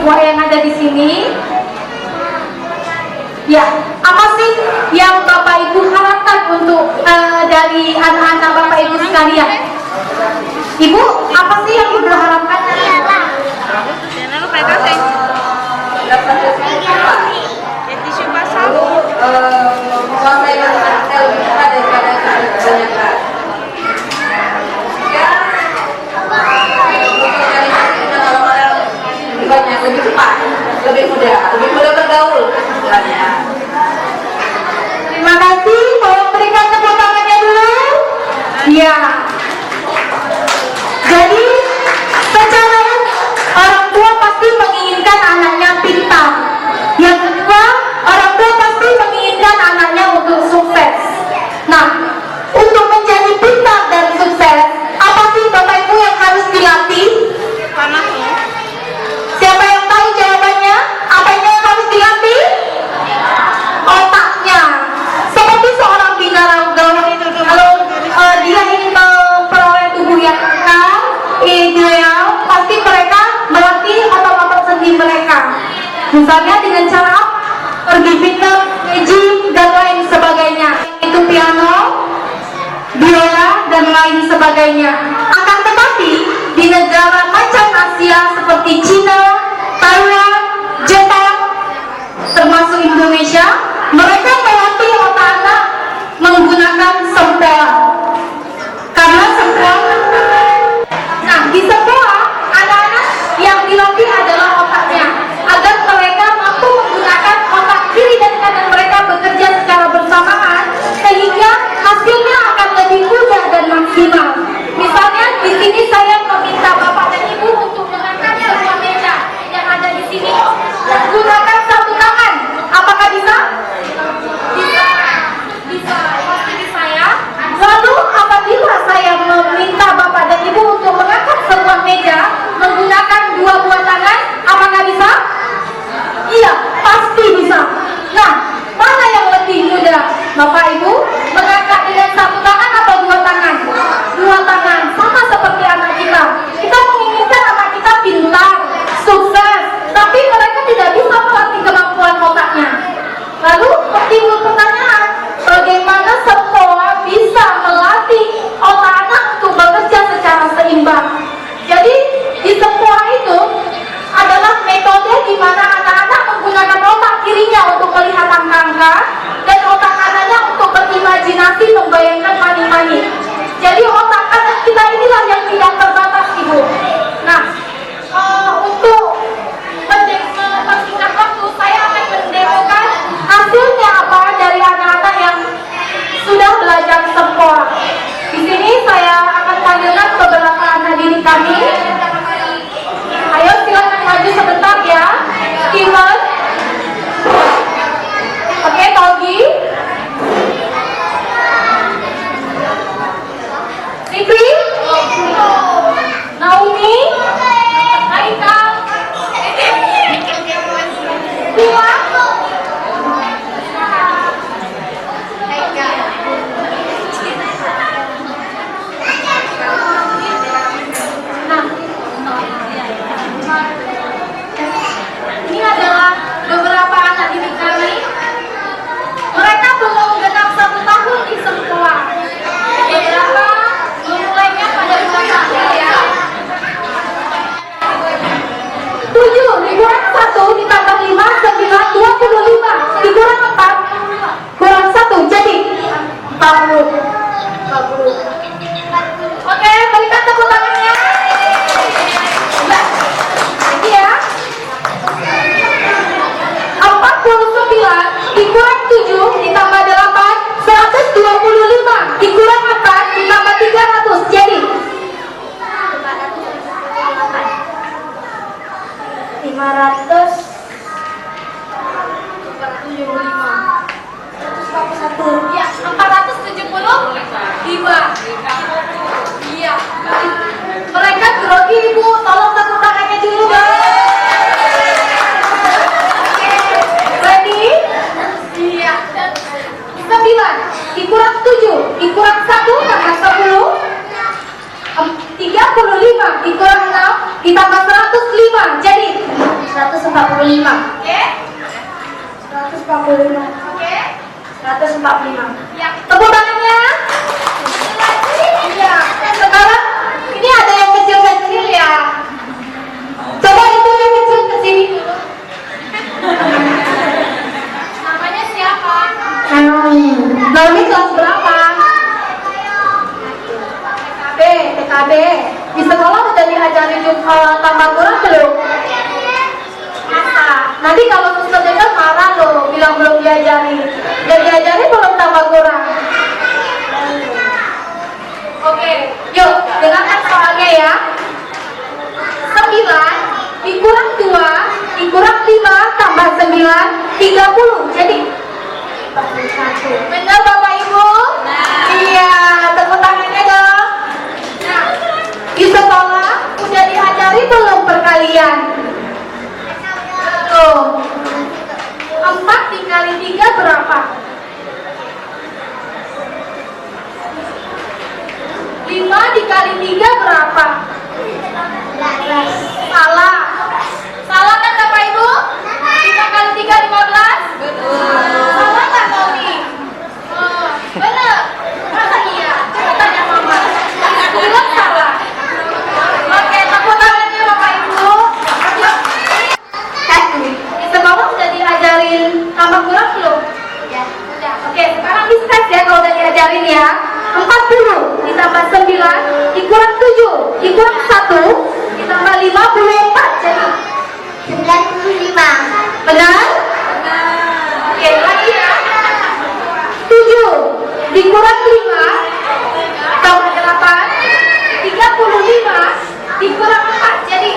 semua yang ada di sini. Ya, apa sih yang Bapak Ibu harapkan untuk dari anak-anak Bapak Ibu sekalian? Ibu, apa sih yang Ibu harapkan? Tisu basah. Menguasai matematika lebih cepat daripada kebanyakan. Lebih banyak, lebih cepat, lebih mudah bergaul. Terima kasih. Tolong berikan tepuk tangannya dulu. Ya. Jadi secara orang tua pasti menginginkan anaknya pintar. Yang kedua, orang tua pasti menginginkan anaknya untuk sukses. Nah, untuk menjadi pintar dan sukses, apa sih Bapak Ibu yang harus dilatih? Siapa yang tahu jawabannya? Apa yang harus dilatih? Otaknya. Seperti seorang binaragawan, kalau dia ingin memperoleh tubuh yang kekal, ideal, pasti mereka melatih otot-otot sendi mereka. Misalnya dengan cara pergi fitness, gym, dan lain sebagainya. Itu piano, biola, dan lain sebagainya. Akan tetapi di negara macam Asia seperti Cina, Thailand, Jepang, termasuk Indonesia, mereka melatih otak anak menggunakan sempoa. Karena sempoa, nah di sempoa anak-anak yang dilatih adalah otaknya, agar mereka mampu menggunakan otak kiri dan kanan mereka bekerja secara bersamaan, sehingga hasilnya akan lebih mudah dan maksimal. Misalnya di sini saya meminta Bapak dan Ibu untuk mengangkat sebuah meja yang ada di sini, gunakan satu tangan. Apakah bisa? Bisa. Bisa. Pasti bisa ya. Lalu apabila saya meminta Bapak dan Ibu untuk mengangkat sebuah meja menggunakan dua buah tangan, apakah bisa? Iya, pasti bisa. Nah, mana yang lebih mudah, Bapak Ibu? Mengangkat dengan satu tangan atau dua tangan? Dua tangan, sama seperti anak kita. Kita menginginkan anak kita pintar, sukses, tapi mereka tidak bisa melatih kemampuan otaknya. Lalu timbul pertanyaan, bagaimana sempoa bisa melatih otak anak untuk bekerja secara seimbang? Jadi di sempoa itu adalah metode di mana anak-anak menggunakan otak kirinya untuk melihat angka-angka dan otak kanannya untuk berimajinasi membayangkan mani-mani. Jadi otak kanan kita inilah yang tidak terbatas, Ibu. Nah, untuk mempersingkat waktu, saya akan mendemokan hasilnya apa dari anak-anak yang sudah belajar sempoa. Di sini saya akan panggilkan beberapa anak didik kami. Ayo silakan maju sebentar ya. Steven, oke, Togi, Fikri, Naomi, Haikal, Tua, ini adalah beberapa anak didik kami. Mereka belum genap 1 tahun di sempoa. Beberapa memulainya pada 2 tahun ya. 7 dikurang 1 ditambah 5, 9, 25. Dikurang 4, kurang 1, jadi 40. Oke, berikan tepuk tangannya. Nah, lagi ya. 49 dikurang 7 ditambah 8, 125. Dikurang 4 ditambah 300, jadi 500, 475, ya 475. Iya, mereka grogi, Ibu, tolong tepuk tangannya dulu. Ready? Iya. 9 dikurang 7 dikurang 1 tambah 10, 35 dikurang 6 ditambah 105, jadi 110. 145. Oke. 145. Oke. 145. Ya. Tepuk tangannya. Iya. Sekarang ini ada yang kecil-kecil ya. Coba itu yang kecil ke sini dulu. Namanya siapa? Naomi kelas berapa? TKB. Di sekolah udah diajarin tambah kurang belum? Masa? Nanti kalau suster dengar marah loh, bilang belum diajarin. Udah diajarin belum tambah kurang? Oke, yuk dengarkan soalnya ya. 9 dikurang 2 dikurang 5 tambah 9 30. Jadi benar Bapak Ibu? Iya, tepuk tangannya dong. Nah, di sekolah udah diajari belum perkalian? Tuh, 4 dikali 3 berapa? 5 dikali 3 berapa? Salah. Salah kan Bapak Ibu? 5 kali 3 15? Salah nggak Nomi? Oh, bener. Masa iya? Coba tanya Mama. Bilang salah. Oke, tepuk tangannya Bapak Ibu. Di sekolah udah diajarin tambah kurang belum? Udah. Oke, sekarang di tes ya kalau udah diajarin ya. 40 ditambah 9 dikurang 7 dikurang 1 ditambah 54 jadi 95. Benar? Oke, lagi ya. 7 dikurang 5 tambah 8 35 dikurang 4 jadi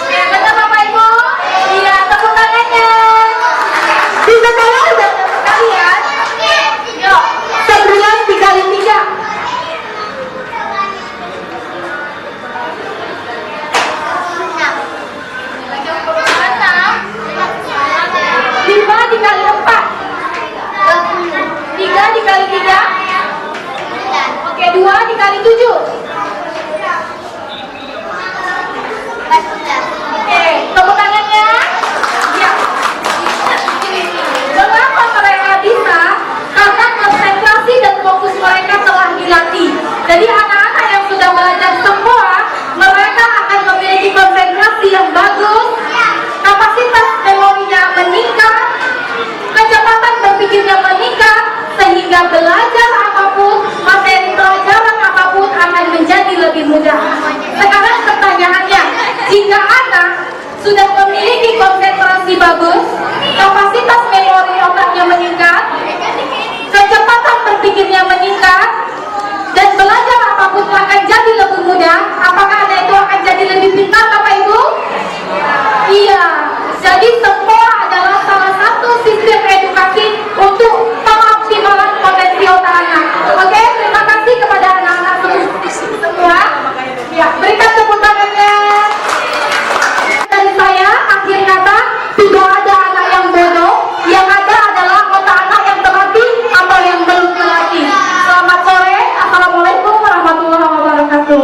ya, benar Bapak Ibu? Iya, tepuk tangannya. Di sekolah udah dapat kalian? Yuk, 11 dikali 3. Dikali 4 3 dikali 3 oke 2 dikali 7 oke tepuk tangannya ya. Mengapa mereka bisa? Karena konsentrasi dan fokus mereka telah dilatih. Jadi anak-anak yang sudah belajar semua mereka akan memiliki konsentrasi yang bagus, kapasitas memorinya meningkat, kecepatan berpikirnya meningkat, sehingga belajar apapun, materi pelajaran apapun akan menjadi lebih mudah. Sekarang pertanyaannya, jika anak sudah memiliki konsentrasi bagus, kapasitas memori otaknya meningkat, kecepatan berpikirnya meningkat, dan belajar apapun akan jadi lebih mudah, apakah anak itu akan jadi lebih pintar Bapak Ibu? Iya. Jadi semua adalah salah satu sistem edukasi untuk pengoptimalan potensi otak anak. Oke, terima kasih kepada anak-anak semua. Ya, berikan tepuk tangannya. Dari saya, akhir kata, tidak ada anak yang bodoh, yang ada adalah otak anak yang terlatih atau yang belum terlatih. Selamat sore, assalamualaikum warahmatullahi wabarakatuh.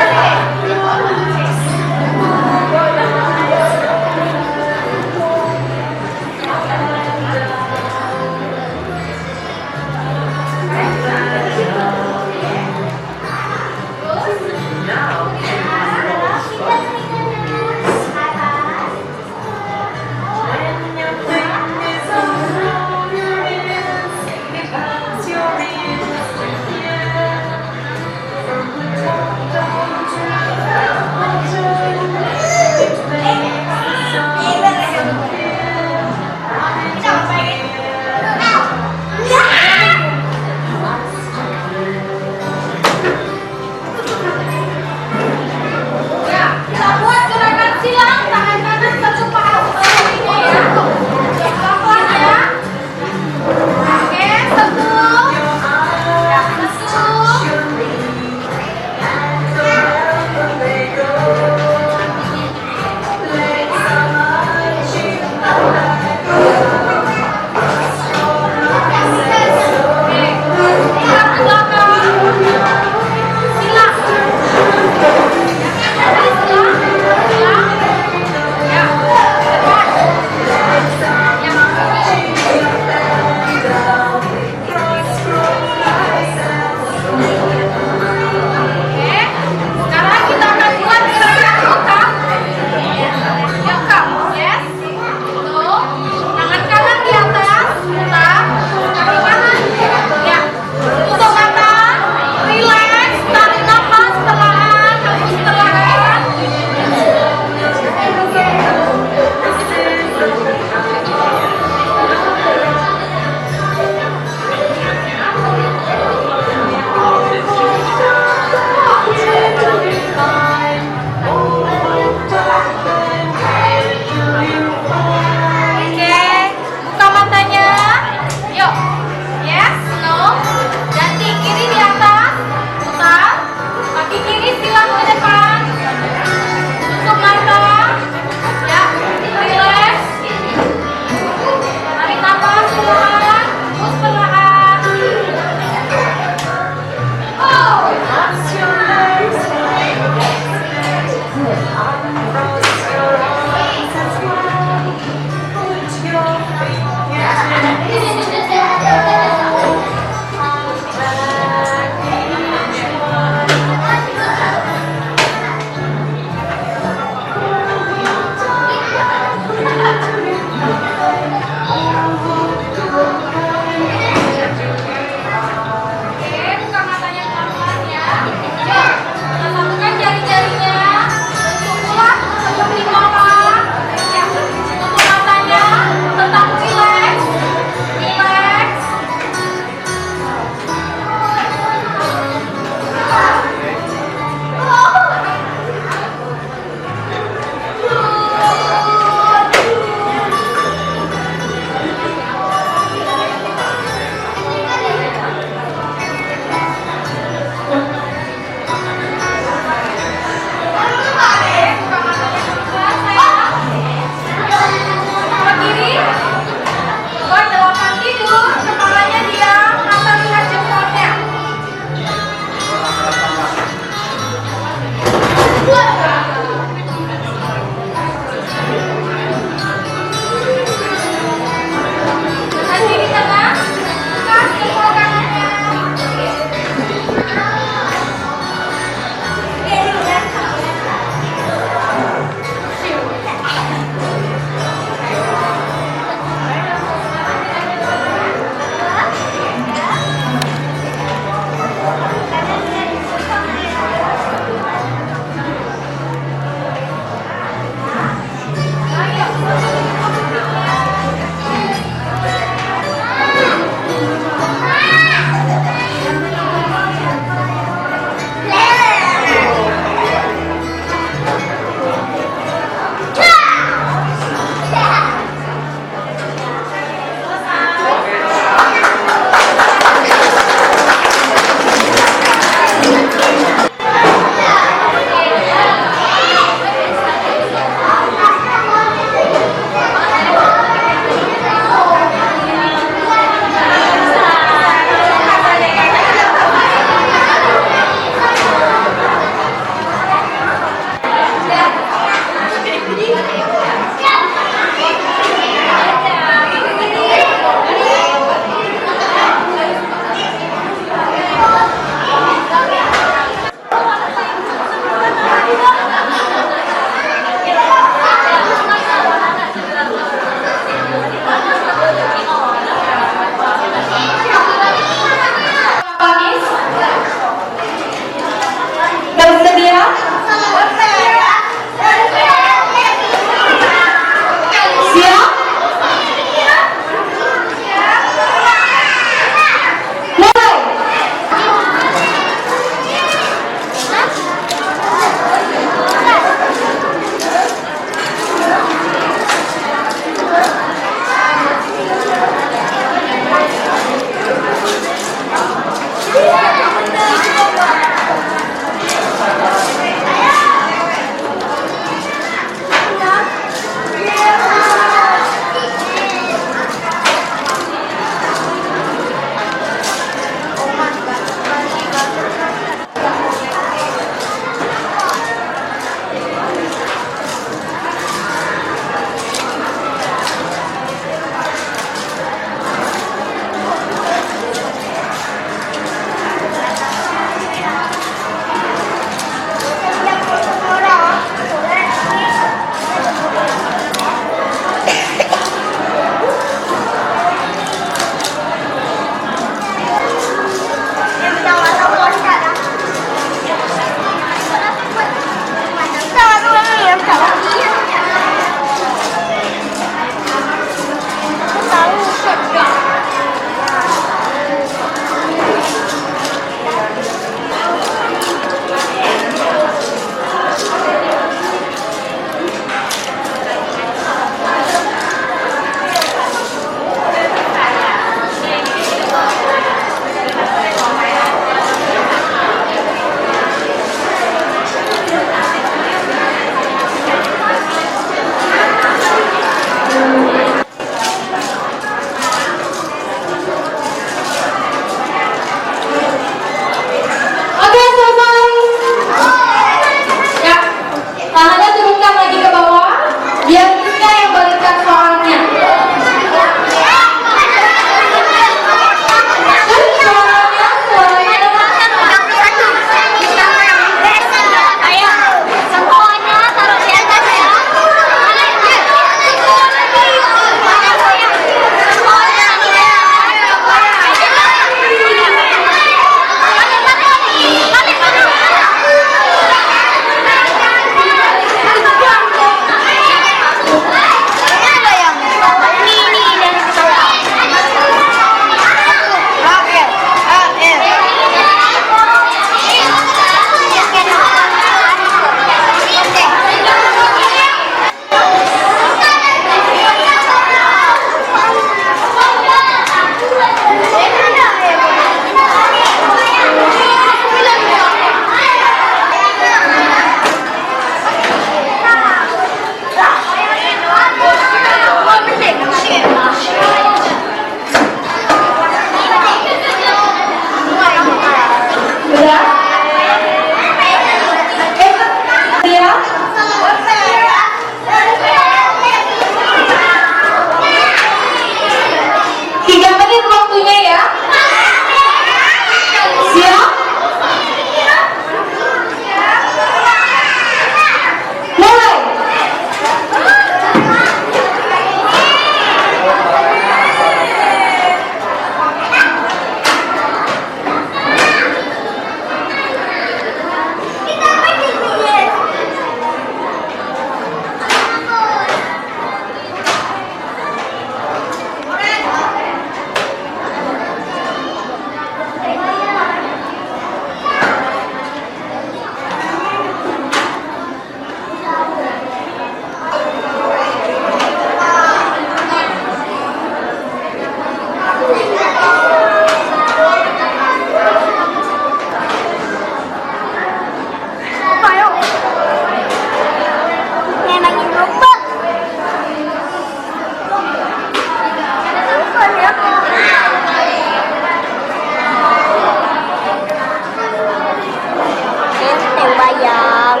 Benteng bayang.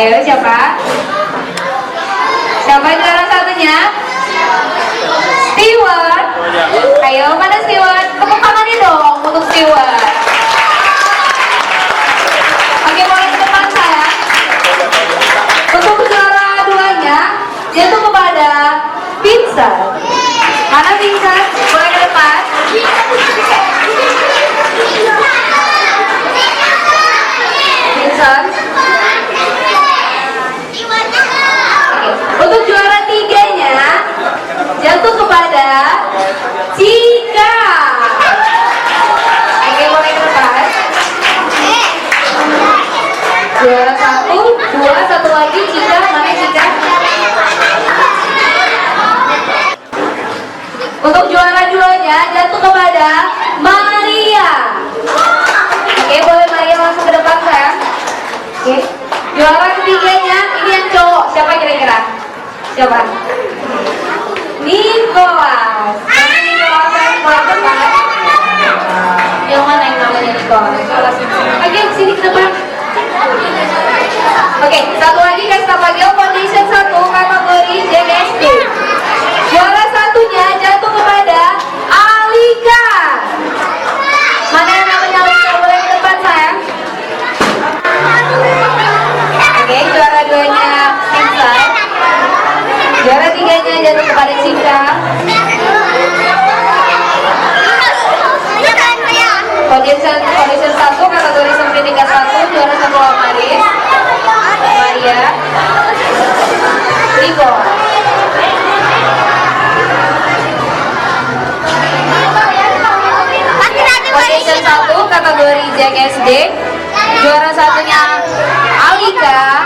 Ayo siapa? Siapa juara satunya? Stewart. Ayo mana Stewart? Tepuk tangannya dong untuk Stewart. Oke, boleh ke depan saya. Untuk juara duanya yaitu kepada Vincent. Mana Vincent? Boleh ke depan. Vincent. Untuk juara tiganya jatuh kepada Cika. Oke, boleh ke depan. Juara satu, dua, satu lagi Cika. Mana Cika? Untuk juara duanya jatuh kepada Maria. Oke, boleh Maria langsung ke depan sayang. Oke. Juara ketiganya ini yang cowok. Siapa kira-kira? Siapa? Nicholas. Mana Nicholas sayang? Boleh ke depan. Yang mana yang namanya Nicholas? Oke, sini ke depan. Oke, satu lagi guys, Tapagio Foundation 1 kategori JKSD. Juara satunya jatuh kepada Alika. Mana yang namanya Alika? Boleh ke depan sayang. Oke, juara duanya Vincent. Juara tiganya jatuh kepada Cika. Foundation 1 kategori sampai tingkat 1 juara satu Amaris, Maria, Rico. Foundation 1 kategori JKSD juara satunya Alika,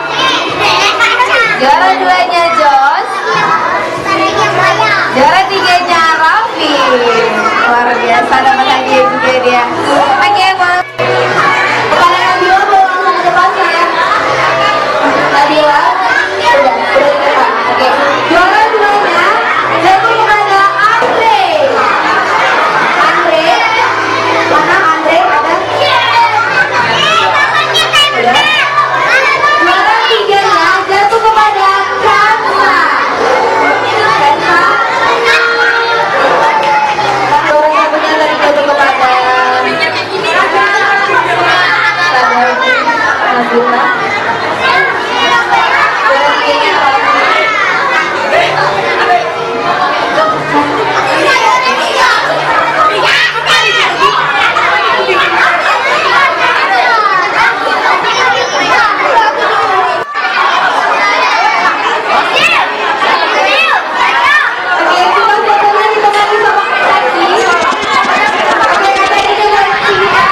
juara duanya Jos, juara tiganya Raffi. Luar biasa dapat hadiah juga dia. Oke, Bang. Kepada Nabila boleh langsung ke depan saya. Nabila udah di depan. Oke. Juara duanya jatuh kepada Andre. Andre. Mana Andre? Ada? Udah. Juara tiganya jatuh kepada Kansa. Kansa. Juara satunya tadi jatuh kepada Nabila. Juara tiganya Oke, cuma fotonya ditemani sama Kak Taki. Oke, Kak Taki dengan Cika.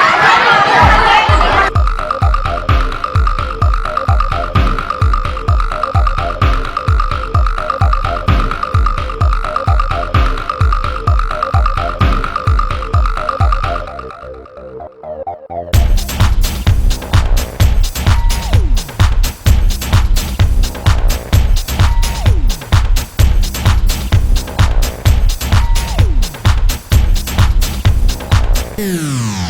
Yeah.